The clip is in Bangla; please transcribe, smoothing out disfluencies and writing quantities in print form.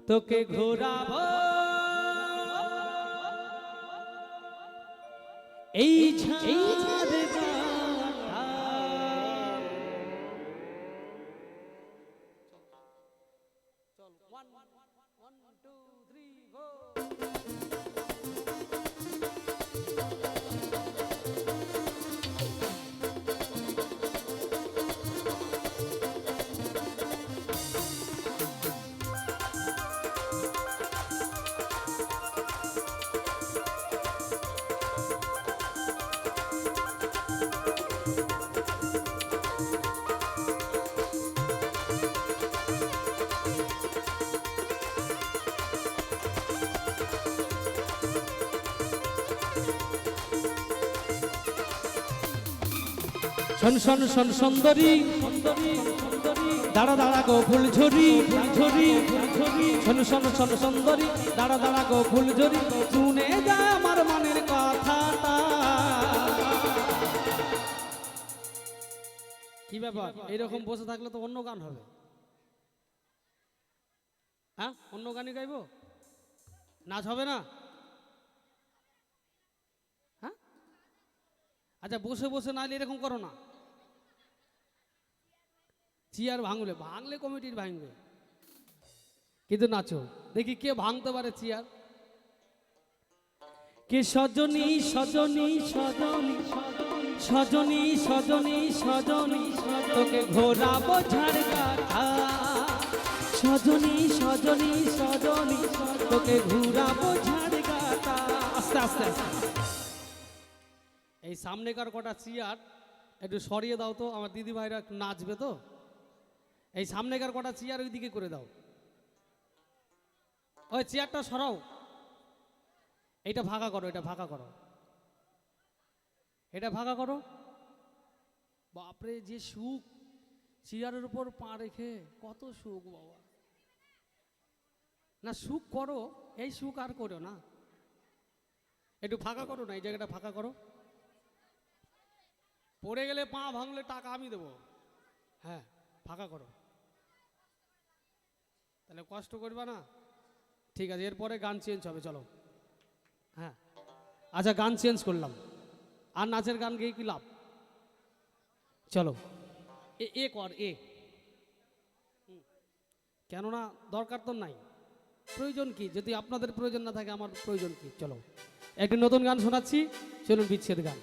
তোকে ঘোরাবো এই ঝাড় শোন শোন শোন সুন্দরী দাঁড়া দাঁড়া গো ফুল ঝরি শোন শোন শোন সুন্দরী দাঁড়া দাঁড়া গো ফুল ঝরি শুনে যা আমার মনের কথাটা। কি ব্যাপার, এইরকম বসে থাকলে তো অন্য গান হবে। হ্যাঁ, অন্য গানই গাইবো, নাচ হবে না? হ্যাঁ আচ্ছা, বসে বসে নাইলে এরকম করো না। চেয়ার ভাঙলে কমিটির ভাঙবে, কিন্তু নাচো। দেখি কে ভাঙতে পারে চেয়ার। কে সজনী সজনী সজনী সজনী সজনী সজনী তোকে ঘোরাবো ঝাড়গাটা। সজনী সজনী সজনী তোকে ঘোরাবো ঝাড়গাটা। আস্তে আস্তে আস্তে। এই সামনেকার কটা চেয়ার একটু সরিয়ে দাও তো, আমার দিদি ভাইরা নাচবে তো। এই সামনেকার কটা চেয়ার ওই দিকে করে দাও। ওই চেয়ারটা সরাও, এইটা ফাঁকা করো, এটা ফাঁকা করো, এটা ফাঁকা করো। বাপরে যে সুখ, চেয়ারের উপর পা রেখে কত সুখ বাবা। না সুখ করো, এই সুখ আর করো না। একটু ফাঁকা করো না, এই জায়গাটা ফাঁকা করো। পড়ে গেলে পা ভাঙলে টাকা আমি দেবো। হ্যাঁ ফাঁকা করো, তাহলে কষ্ট করবা না। ঠিক আছে, এরপরে গান চেঞ্জ হবে, চলো। হ্যাঁ আচ্ছা, গান চেঞ্জ করলাম, আর নাচের গান গেয়ে কি লাভ। চলো এ কর এ, কেননা দরকার তো নাই, প্রয়োজন কি? যদি আপনাদের প্রয়োজন না থাকে আমার প্রয়োজন কি? চলো একটি নতুন গান শোনাচ্ছি, চলুন বিচ্ছেদ গান।